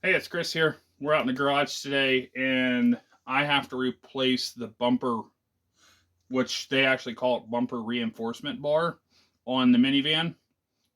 Hey, it's Chris here. We're out in the garage today, and I have to replace the bumper, which they actually call it bumper reinforcement bar, on the minivan.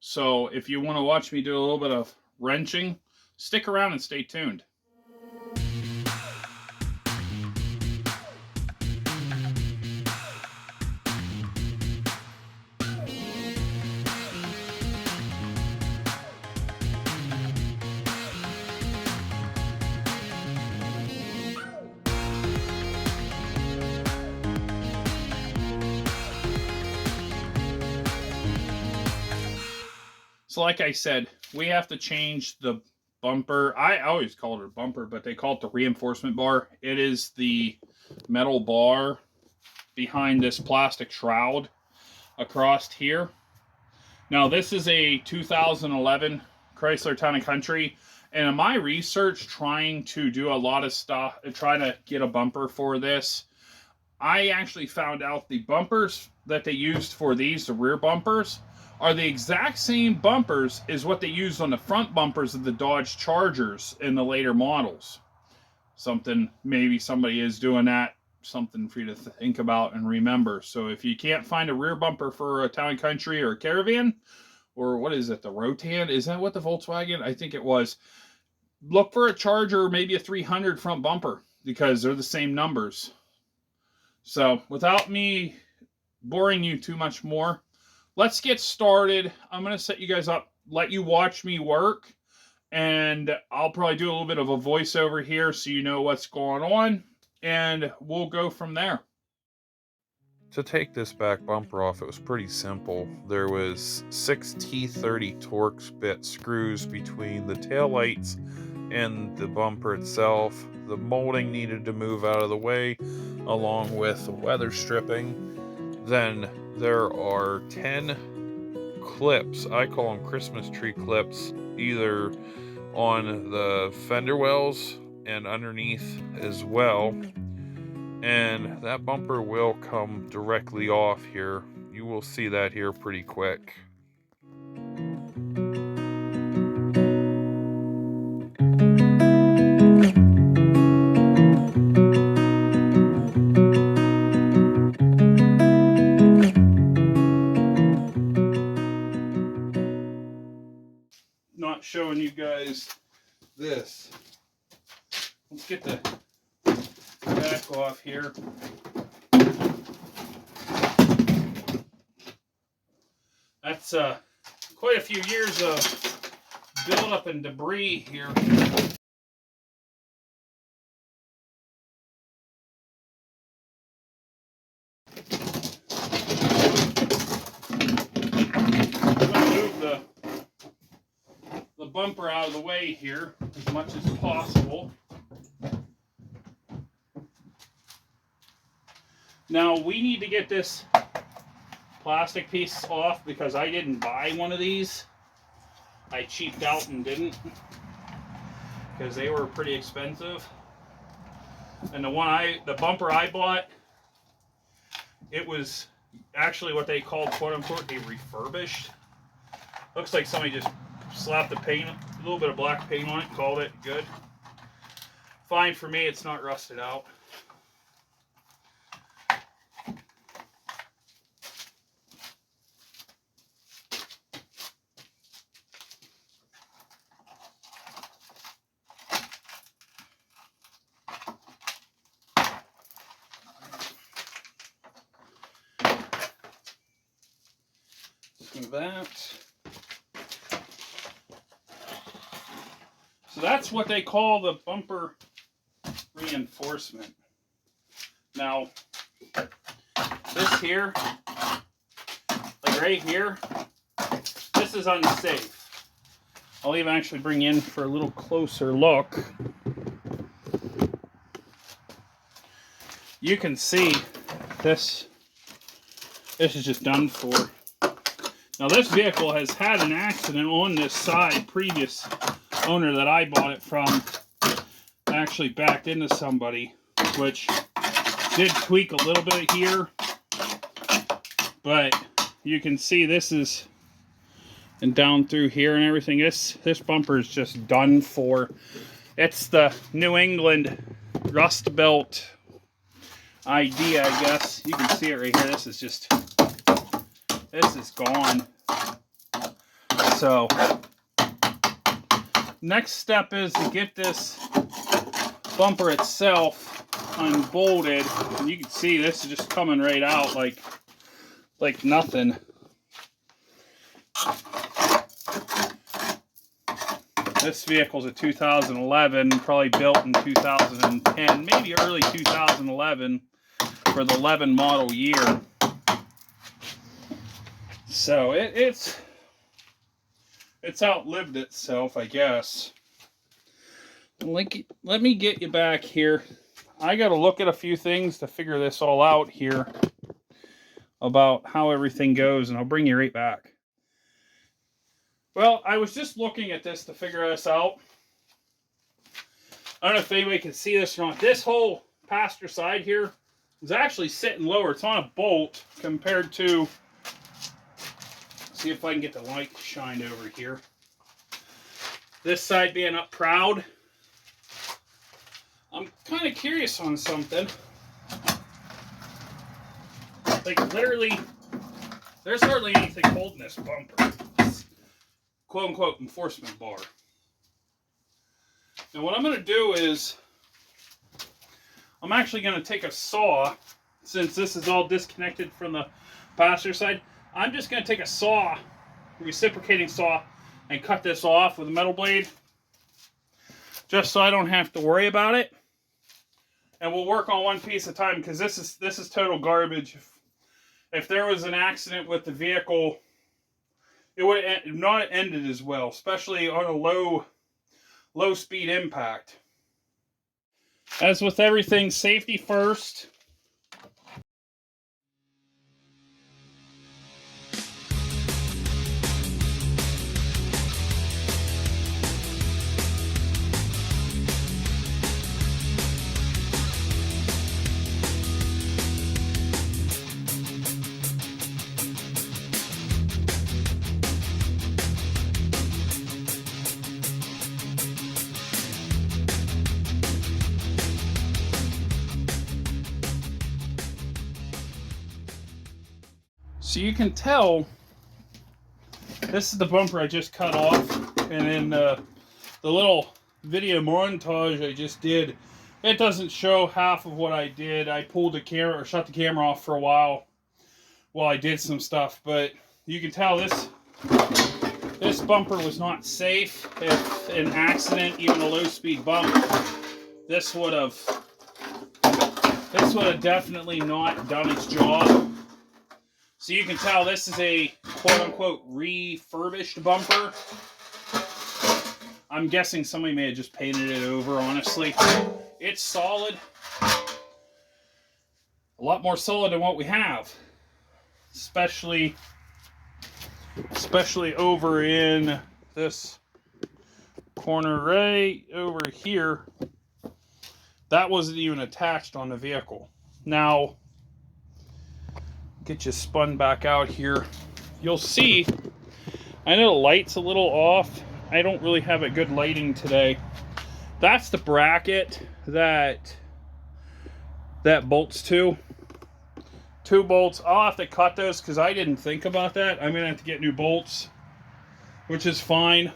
So if you want to watch me do a little bit of wrenching, stick around and stay tuned. So like I said, we have to change the bumper. I always called it a bumper, but they call it the reinforcement bar. It is the metal bar behind this plastic shroud across here. Now this is a 2011 Chrysler Town & Country, and in my research trying to do a lot of stuff, trying to get a bumper for this, I actually found out the bumpers that they used for these, the rear bumpers, are the exact same bumpers as what they used on the front bumpers of the Dodge Chargers in the later models. Something, maybe somebody is doing that, something for you to think about and remember. So if you can't find a rear bumper for a Town & Country or a Caravan, or what is it, the Rotan? Is that what the Volkswagen? I think it was. Look for a Charger or maybe a 300 front bumper, because they're the same numbers. So without me boring you too much more, let's get started. I'm going to set you guys up, let you watch me work, and I'll probably do a little bit of a voiceover here so you know what's going on, and we'll go from there. To take this back bumper off, it was pretty simple. There was 6 T30 Torx bit screws between the taillights and the bumper itself. The molding needed to move out of the way along with the weather stripping. Then there are 10 clips, I call them Christmas tree clips, either on the fender wells and underneath as well. And that bumper will come directly off here. You will see that here pretty quick. Not showing you guys this. Let's get the back off here. That's quite a few years of buildup and debris here. I'm going to move the bumper out of the way here as much as possible. Now we need to get this plastic piece off because I didn't buy one of these. I cheaped out and didn't, because they were pretty expensive. And the bumper I bought, it was actually what they called, quote unquote, a refurbished. Looks like somebody just slapped the paint, a little bit of black paint on it, and called it good. Fine for me, it's not rusted out. That. So that's what they call the bumper reinforcement. Now, this here, like right here, this is unsafe. I'll even actually bring in for a little closer look. You can see this is just done for. Now this vehicle has had an accident on this side. Previous owner that I bought it from actually backed into somebody, which did tweak a little bit here. But you can see this is, and down through here and everything, this bumper is just done for. It's the New England Rust Belt idea, I guess. You can see it right here. This is gone. So, next step is to get this bumper itself unbolted. And you can see this is just coming right out like nothing. This vehicle's a 2011, probably built in 2010, maybe early 2011 for the 11 model year. So it's outlived itself, I guess. Let me get you back here. I got to look at a few things to figure this all out here about how everything goes, and I'll bring you right back. Well, I was just looking at this to figure this out. I don't know if anybody can see this or not. This whole passenger side here is actually sitting lower. It's on a bolt compared to... See if I can get the light shined over here. This side being up proud. I'm kind of curious on something. Like, literally, there's hardly anything holding this bumper. Quote-unquote enforcement bar. Now what I'm going to do is, I'm actually going to take a saw, since this is all disconnected from the passenger side. I'm just going to take a saw, reciprocating saw, and cut this off with a metal blade, just so I don't have to worry about it. And we'll work on one piece at a time, because this is total garbage. If there was an accident with the vehicle, it would have not ended as well, especially on a low speed impact. As with everything, safety first. So you can tell, this is the bumper I just cut off, and in the little video montage I just did, it doesn't show half of what I did. I pulled the camera, or shut the camera off for a while I did some stuff, but you can tell this bumper was not safe. If an accident, even a low-speed bump, this would have definitely not done its job. So you can tell this is a quote-unquote refurbished bumper. I'm guessing somebody may have just painted it over, honestly. It's solid. A lot more solid than what we have. Especially over in this corner right over here. That wasn't even attached on the vehicle. Now, get you spun back out here. You'll see, I know the light's a little off. I don't really have a good lighting today. That's the bracket that bolts to. 2 bolts. I'll have to cut those because I didn't think about that. I'm gonna have to get new bolts, which is fine.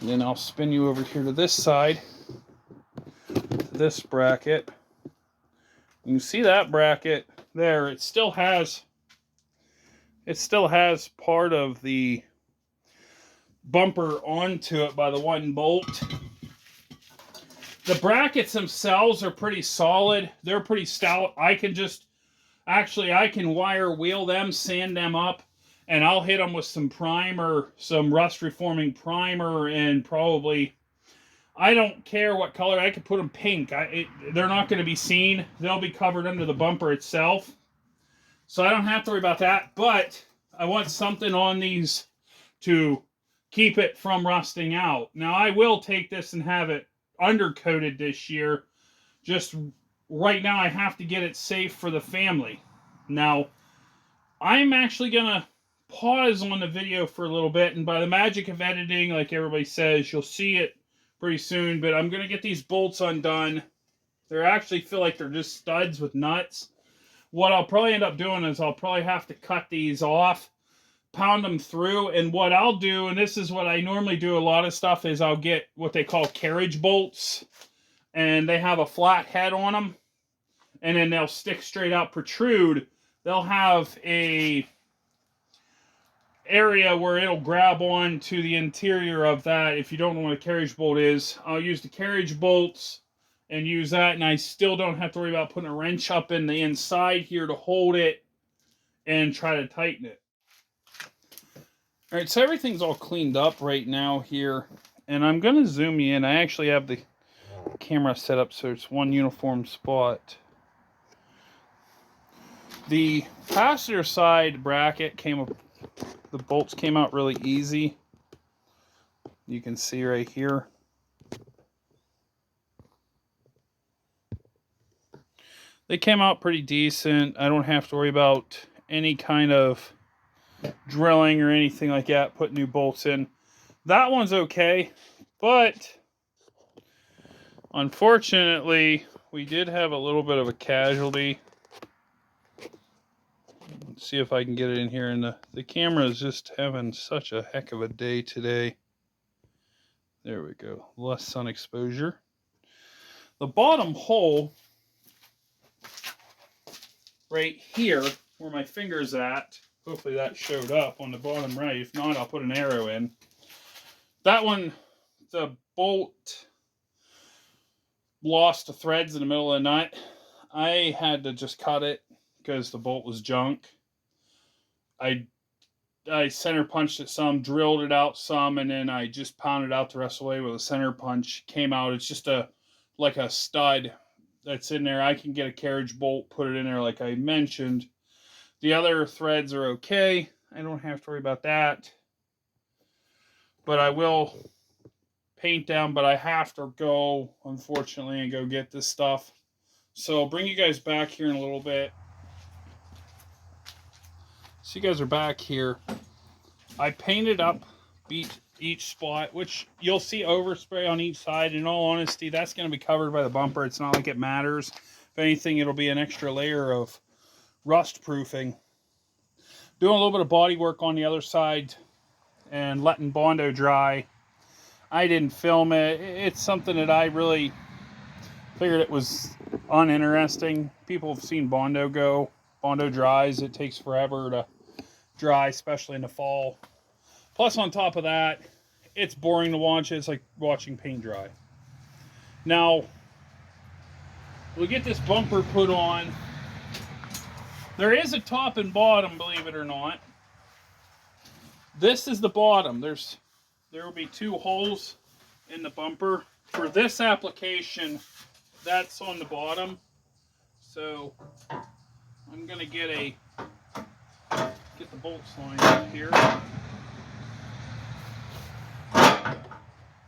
And then I'll spin you over here to this side, this bracket. You can see that bracket there. It still has part of the bumper onto it by the 1 bolt. The brackets themselves are pretty solid. They're pretty stout. I can wire wheel them, sand them up, and I'll hit them with some primer, some rust reforming primer, and probably, I don't care what color. I could put them pink. They're not going to be seen. They'll be covered under the bumper itself. So I don't have to worry about that. But I want something on these to keep it from rusting out. Now I will take this and have it undercoated this year. Just right now I have to get it safe for the family. Now I'm actually going to pause on the video for a little bit, and by the magic of editing, like everybody says, you'll see it pretty soon. But I'm going to get these bolts undone. They actually feel like they're just studs with nuts. What I'll probably end up doing is I'll probably have to cut these off, pound them through, and what I'll do, and this is what I normally do a lot of stuff, is I'll get what they call carriage bolts, and they have a flat head on them, and then they'll stick straight out, protrude. They'll have a area where it'll grab on to the interior of that. If you don't know what a carriage bolt is, I'll use the carriage bolts and use that, and I still don't have to worry about putting a wrench up in the inside here to hold it and try to tighten it. All right, so everything's all cleaned up right now here, and I'm going to zoom you in. I actually have the camera set up so it's one uniform spot. The passenger side bracket came up, the bolts came out really easy. You can see right here. They came out pretty decent. I don't have to worry about any kind of drilling or anything like that, put new bolts in. That one's okay, but unfortunately, we did have a little bit of a casualty. Let's see if I can get it in here, and the camera is just having such a heck of a day today. There we go, less sun exposure. The bottom hole right here, where my finger's at, hopefully that showed up on the bottom right. If not, I'll put an arrow in. That one, the bolt lost the threads in the middle of the nut. I had to just cut it because the bolt was junk. I center punched it some, drilled it out some, and then I just pounded out the rest of the way with a center punch. Came out. It's just like a stud that's in there. I can get a carriage bolt, put it in there like I mentioned. The other threads are okay. I don't have to worry about that. But I will paint them, but I have to go, unfortunately, and go get this stuff. So I'll bring you guys back here in a little bit. So you guys are back here. I painted up each spot, which you'll see overspray on each side. In all honesty, that's going to be covered by the bumper. It's not like it matters. If anything, it'll be an extra layer of rust proofing. Doing a little bit of body work on the other side and letting Bondo dry. I didn't film it. It's something that I really figured it was uninteresting. People have seen Bondo go. Bondo dries. It takes forever to dry, especially in the fall. Plus, on top of that, it's boring to watch. It's like watching paint dry. Now, we'll get this bumper put on. There is a top and bottom, believe it or not. This is the bottom. There will be two holes in the bumper. For this application, that's on the bottom. So I'm gonna get the bolts lined up here.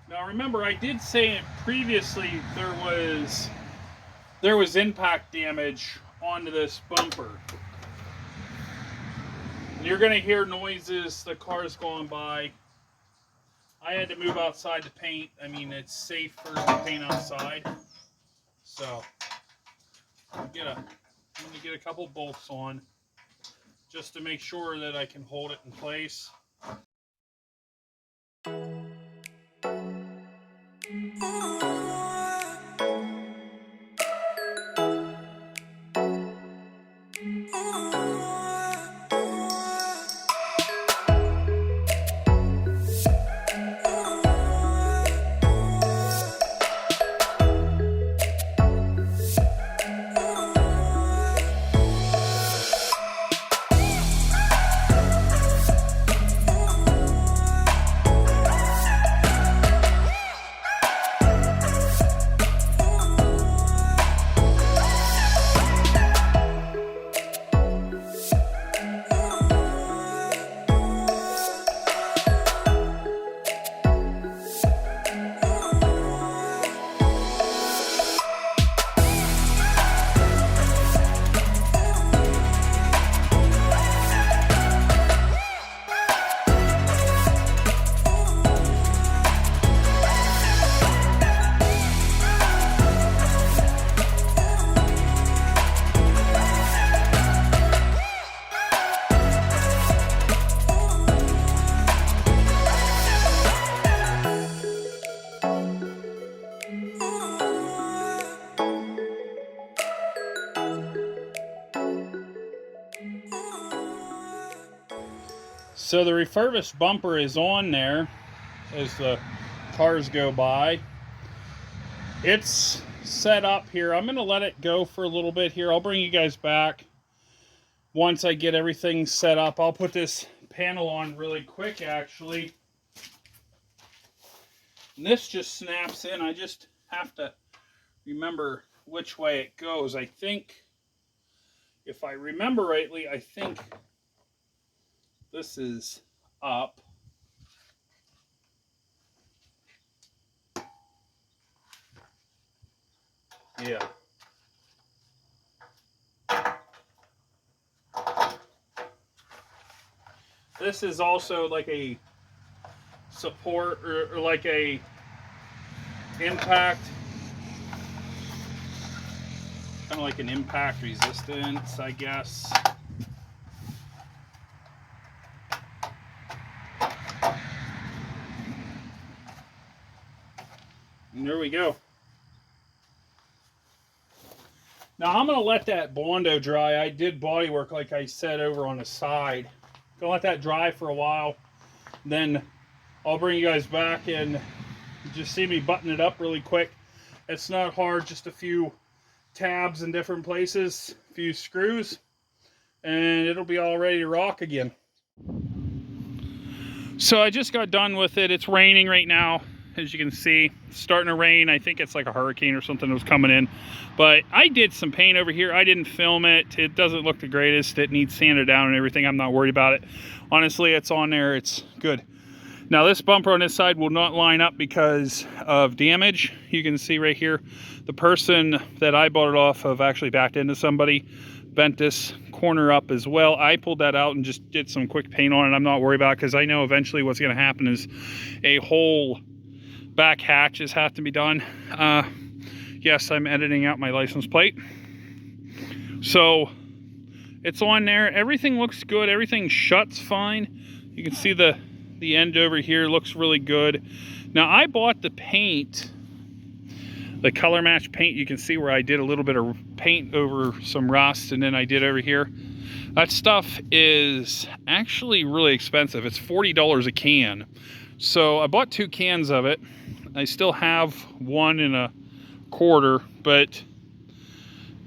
Now remember, I did say previously there was impact damage onto this bumper. You're going to hear noises, the car's going by. I had to move outside to paint. I mean, it's safer to paint outside. So, I'm going to get a couple bolts on just to make sure that I can hold it in place. So the refurbished bumper is on there as the cars go by. It's set up here. I'm going to let it go for a little bit here. I'll bring you guys back once I get everything set up. I'll put this panel on really quick, actually. And this just snaps in. I just have to remember which way it goes. I think, if I remember rightly, I think this is up. Yeah. This is also like a support or like a impact, kind of like an impact resistance, I guess. And there we go. Now I'm going to let that Bondo dry. I did body work, like I said, over on the side. Gonna let that dry for a while. Then I'll bring you guys back and just see me button it up really quick. It's not hard, just a few tabs in different places, a few screws, and it'll be all ready to rock again. So I just got done with it. It's raining right now, as you can see. It's starting to rain. I think it's like a hurricane or something that was coming in. But I did some paint over here. I didn't film it. It doesn't look the greatest. It needs sanded down and everything. I'm not worried about it. Honestly, it's on there. It's good. Now this bumper on this side will not line up because of damage. You can see right here, the person that I bought it off of actually backed into somebody, bent this corner up as well. I pulled that out and just did some quick paint on it. I'm not worried about it because I know eventually what's going to happen is a whole back hatches have to be done. Yes, I'm editing out my license plate. So it's on there. Everything looks good. Everything shuts fine. You can see the end over here looks really good. Now I bought the paint, the color match paint. You can see where I did a little bit of paint over some rust, and then I did over here. That stuff is actually really expensive. It's $40 a can. So I bought 2 cans of it. I still have 1 1/4, but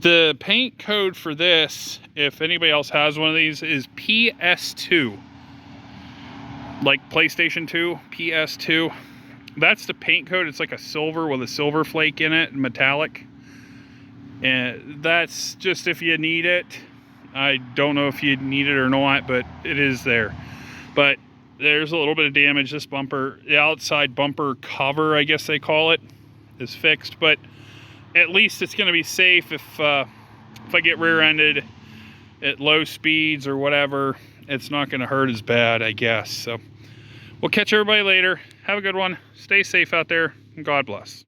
the paint code for this, if anybody else has one of these, is PS2. Like PlayStation 2, PS2. That's the paint code. It's like a silver with a silver flake in it, metallic. And that's just if you need it. I don't know if you need it or not, but it is there. But there's a little bit of damage. This bumper, the outside bumper cover, I guess they call it, is fixed. But at least it's going to be safe if I get rear-ended at low speeds or whatever. It's not going to hurt as bad, I guess. So we'll catch everybody later. Have a good one. Stay safe out there, and God bless.